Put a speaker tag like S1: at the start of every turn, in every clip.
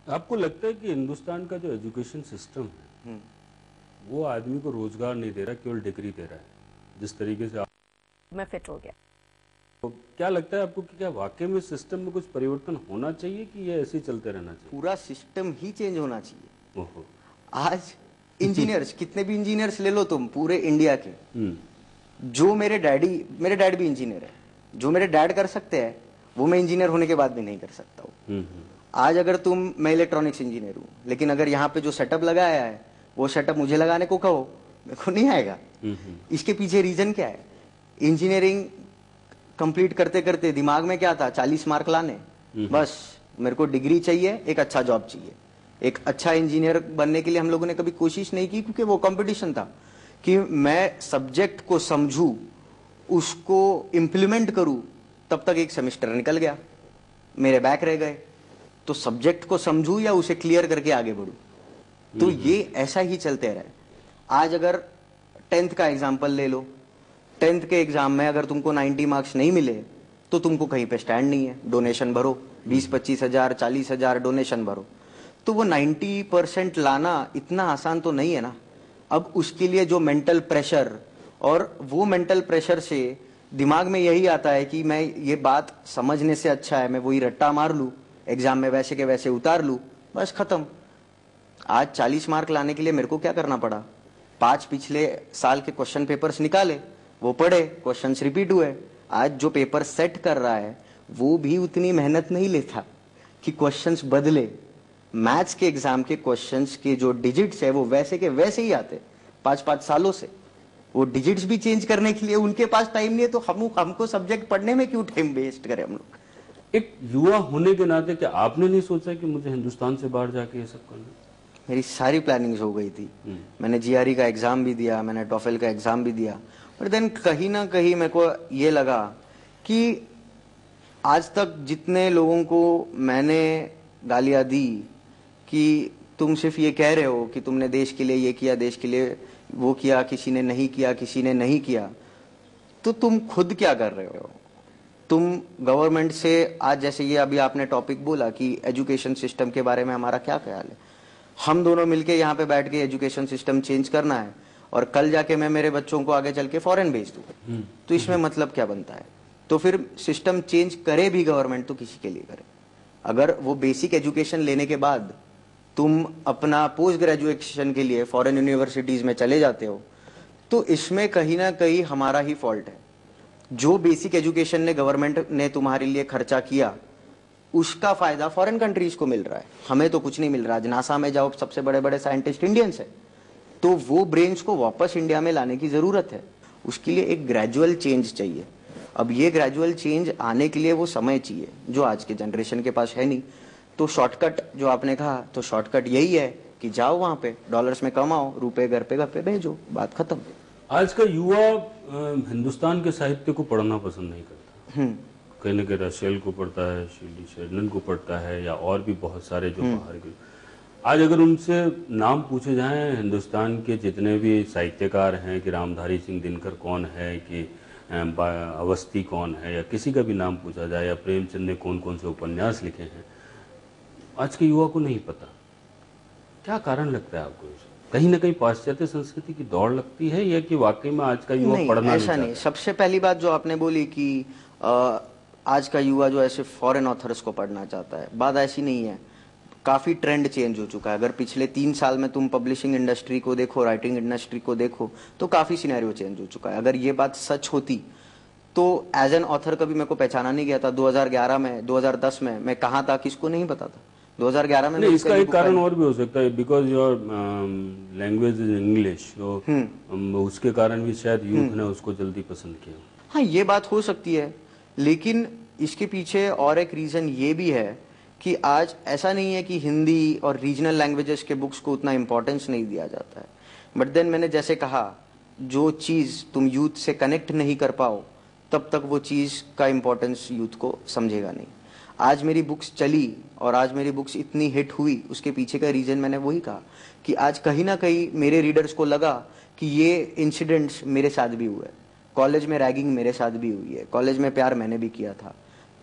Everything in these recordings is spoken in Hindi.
S1: आपको लगता है कि हिंदुस्तान का जो एजुकेशन सिस्टम है वो आदमी को रोजगार नहीं दे रहा, केवल डिग्री दे रहा है जिस तरीके से
S2: मैं फिट हो गया?
S1: तो क्या लगता है आपको कि क्या वाकई में सिस्टम में कुछ परिवर्तन होना चाहिए कि ये ऐसे ही चलते रहना चाहिए?
S3: पूरा सिस्टम ही चेंज होना चाहिए।
S1: ओहो।
S3: आज इंजीनियर्स कितने भी इंजीनियर्स ले लो तुम पूरे इंडिया के, जो मेरे डैड भी इंजीनियर है, जो मेरे डैड कर सकते हैं वो मैं इंजीनियर होने के बाद भी नहीं कर सकता हूँ। आज अगर मैं इलेक्ट्रॉनिक्स इंजीनियर हूँ, लेकिन अगर यहाँ पे जो सेटअप लगाया है वो सेटअप मुझे लगाने को कहो, मेरे को नहीं आएगा। इसके पीछे रीजन क्या है? इंजीनियरिंग कंप्लीट करते करते दिमाग में क्या था? 40 मार्क लाने, बस मेरे को डिग्री चाहिए, एक अच्छा जॉब चाहिए। एक अच्छा इंजीनियर बनने के लिए हम लोगों ने कभी कोशिश नहीं की, क्योंकि वो कंपटीशन था कि मैं सब्जेक्ट को समझूं, उसको इंप्लीमेंट करूं। तब तक एक सेमेस्टर निकल गया, मेरे बैक रह गए। तो सब्जेक्ट को समझूं या उसे क्लियर करके आगे बढ़ूं। तो ये ऐसा ही चलते रहे। आज अगर 10th का एग्जाम्पल ले लो, 10th के एग्जाम में अगर तुमको 90 मार्क्स नहीं मिले तो तुमको कहीं पे स्टैंड नहीं है, डोनेशन भरो, 20-25 हजार 40 हजार डोनेशन भरो। तो वो 90% लाना इतना आसान तो नहीं है ना। अब उसके लिए जो मेंटल प्रेशर, और वो मेंटल प्रेशर से दिमाग में यही आता है कि मैं ये बात समझने से अच्छा है मैं वही रट्टा मार लूं, एग्जाम में वैसे के वैसे उतार लूं, बस खत्म। आज 40 मार्क लाने के लिए मेरे को क्या करना पड़ा? 5 पिछले साल के क्वेश्चन पेपर्स निकाले, वो पढ़े, क्वेश्चंस रिपीट हुए। आज जो पेपर सेट कर रहा है वो भी उतनी मेहनत नहीं लेता कि क्वेश्चंस बदले। मैथ्स के एग्जाम के क्वेश्चंस के जो डिजिट्स है वो वैसे के वैसे ही आते 5-5 सालों से। वो डिजिट्स भी चेंज करने के लिए उनके पास टाइम नहीं है, तो हमको सब्जेक्ट पढ़ने में क्यों टाइम वेस्ट करें हम लोग?
S1: एक युवा होने के नाते क्या आपने नहीं सोचा कि मुझे हिंदुस्तान से बाहर जाके ये सब करना?
S3: मेरी सारी प्लानिंग्स हो गई थी। मैंने जीआरई का एग्जाम भी दिया, मैंने टॉफेल का एग्जाम भी दिया, पर देन कहीं ना कहीं मेरे को ये लगा कि आज तक जितने लोगों को मैंने गालियां दी कि तुम सिर्फ ये कह रहे हो कि तुमने देश के लिए ये किया, देश के लिए वो किया, किसी ने नहीं किया, किसी ने नहीं किया, तो तुम खुद क्या कर रहे हो? तुम गवर्नमेंट से, आज जैसे ये अभी आपने टॉपिक बोला कि एजुकेशन सिस्टम के बारे में हमारा क्या ख्याल है, हम दोनों मिलके यहाँ पे बैठ के एजुकेशन सिस्टम चेंज करना है और कल जाके मैं मेरे बच्चों को आगे चल के फॉरेन भेज दूं, तो इसमें मतलब क्या बनता है? तो फिर सिस्टम चेंज करे भी गवर्नमेंट तो किसी के लिए करे? अगर वो बेसिक एजुकेशन लेने के बाद तुम अपना पोस्ट ग्रेजुएशन के लिए फॉरेन यूनिवर्सिटीज में चले जाते हो, तो इसमें कहीं ना कहीं हमारा ही फॉल्ट है। जो बेसिक एजुकेशन ने गवर्नमेंट ने तुम्हारे लिए खर्चा किया उसका फायदा फॉरेन कंट्रीज को मिल रहा है, हमें तो कुछ नहीं मिल रहा। आज नासा में जाओ, सबसे बड़े बड़े साइंटिस्ट इंडियंस है, तो वो ब्रेन्स को वापस इंडिया में लाने की जरूरत है। उसके लिए एक ग्रेजुअल चेंज चाहिए। अब ये ग्रेजुअल चेंज आने के लिए वो समय चाहिए जो आज के जनरेशन के पास है नहीं। तो शॉर्टकट जो आपने कहा, तो शॉर्टकट यही है कि जाओ वहां पे डॉलर्स में कमाओ, रुपए घर पे भेजो, बात खत्म।
S1: आज का युवा हिंदुस्तान के साहित्य को पढ़ना पसंद नहीं करता। कहीं ना कहीं रशियल को पढ़ता है, शिल्डी शेरडन को पढ़ता है, या और भी बहुत सारे जो बाहर के। आज अगर उनसे नाम पूछे जाएं हिंदुस्तान के जितने भी साहित्यकार हैं कि रामधारी सिंह दिनकर कौन है, कि अवस्थी कौन है, या किसी का भी नाम पूछा जाए, या प्रेमचंद ने कौन कौन से उपन्यास लिखे हैं, आज के युवा को नहीं पता। क्या कारण लगता है आपको? कहीं ना कहीं पाश्चात्य संस्कृति की दौड़ लगती है, या कि वाकई में आज का युवा पढ़ना
S3: ऐसा नहीं। सबसे पहली बात जो आपने बोली कि आज का युवा जो ऐसे फॉरेन ऑथर्स को पढ़ना चाहता है, बात ऐसी नहीं है। काफी ट्रेंड चेंज हो चुका है। अगर पिछले 3 साल में तुम पब्लिशिंग इंडस्ट्री को देखो, राइटिंग इंडस्ट्री को देखो, तो काफी सिनेरियो चेंज हो चुका है। अगर ये बात सच होती तो एज एन ऑथर कभी मेरे को पहचाना नहीं गया था। 2011 में, 2010 में मैं कहाँ था किसको नहीं पता था। 2011 में
S1: इसका एक कारण और भी हो सकता है, because your language is English, तो उसके कारण भी शायद यूथ ने उसको जल्दी पसंद किया।
S3: हाँ, ये बात हो सकती है, लेकिन इसके पीछे और एक रीजन ये भी है कि आज ऐसा नहीं है कि हिंदी और रीजनल लैंग्वेजेस के बुक्स को उतना इंपॉर्टेंस नहीं दिया जाता है। बट देन मैंने जैसे कहा, जो चीज तुम यूथ से कनेक्ट नहीं कर पाओ तब तक वो चीज का इंपॉर्टेंस यूथ को समझेगा नहीं। आज मेरी बुक्स चली और आज मेरी बुक्स इतनी हिट हुई, उसके पीछे का रीजन मैंने वही कहा कि आज कहीं ना कहीं मेरे रीडर्स को लगा कि ये इंसिडेंट्स मेरे साथ भी हुए। कॉलेज में रैगिंग मेरे साथ भी हुई है, कॉलेज में प्यार मैंने भी किया था,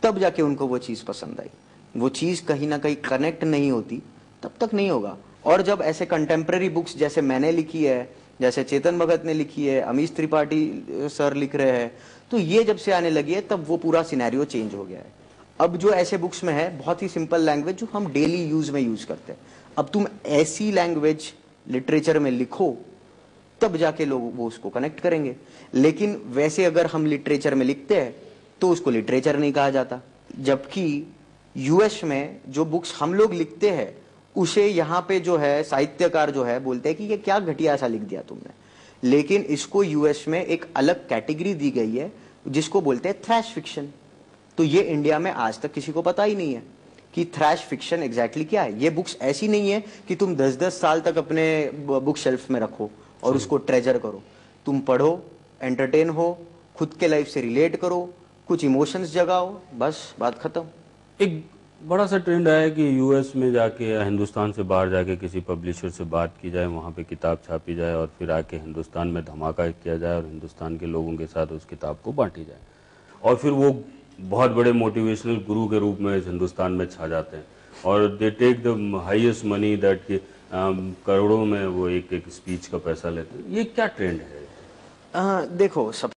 S3: तब जाके उनको वो चीज पसंद आई। वो चीज कहीं ना कहीं कनेक्ट नहीं होती तब तक नहीं होगा। और जब ऐसे कंटेम्प्रेरी बुक्स जैसे मैंने लिखी है, जैसे चेतन भगत ने लिखी है, अमीश त्रिपाठी सर लिख रहे हैं, तो ये जब से आने लगी है तब वो पूरा सिनेरियो चेंज हो गया है। अब जो ऐसे बुक्स में है बहुत ही सिंपल लैंग्वेज जो हम डेली यूज में यूज करते हैं, अब तुम ऐसी लैंग्वेज लिटरेचर में लिखो तब जाके लोग वो उसको कनेक्ट करेंगे। लेकिन वैसे अगर हम लिटरेचर में लिखते हैं तो उसको लिटरेचर नहीं कहा जाता। जबकि यूएस में जो बुक्स हम लोग लिखते हैं उसे यहाँ पे जो है साहित्यकार जो है बोलते हैं कि ये क्या घटिया सा लिख दिया तुमने, लेकिन इसको यूएस में एक अलग कैटेगरी दी गई है जिसको बोलते हैं थ्रैश फिक्शन। तो ये इंडिया में आज तक किसी को पता ही नहीं है कि थ्रैश फिक्शन एग्जैक्टली क्या है। ये बुक्स ऐसी नहीं है कि तुम 10-10 साल तक अपने बुक शेल्फ में रखो और उसको ट्रेजर करो। तुम पढ़ो, एंटरटेन हो, खुद के लाइफ से रिलेट करो, कुछ इमोशंस जगाओ, बस बात खत्म।
S1: एक बड़ा सा ट्रेंड आया कि यूएस में जाके या हिंदुस्तान से बाहर जाके किसी पब्लिशर से बात की जाए, वहाँ पे किताब छापी जाए और फिर आके हिंदुस्तान में धमाका किया जाए और हिंदुस्तान के लोगों के साथ उस किताब को बांटी जाए और फिर वो बहुत बड़े मोटिवेशनल गुरु के रूप में इस हिंदुस्तान में छा जाते हैं और they take the highest money that करोड़ों में वो एक एक स्पीच का पैसा लेते हैं। ये क्या ट्रेंड है?
S3: देखो सब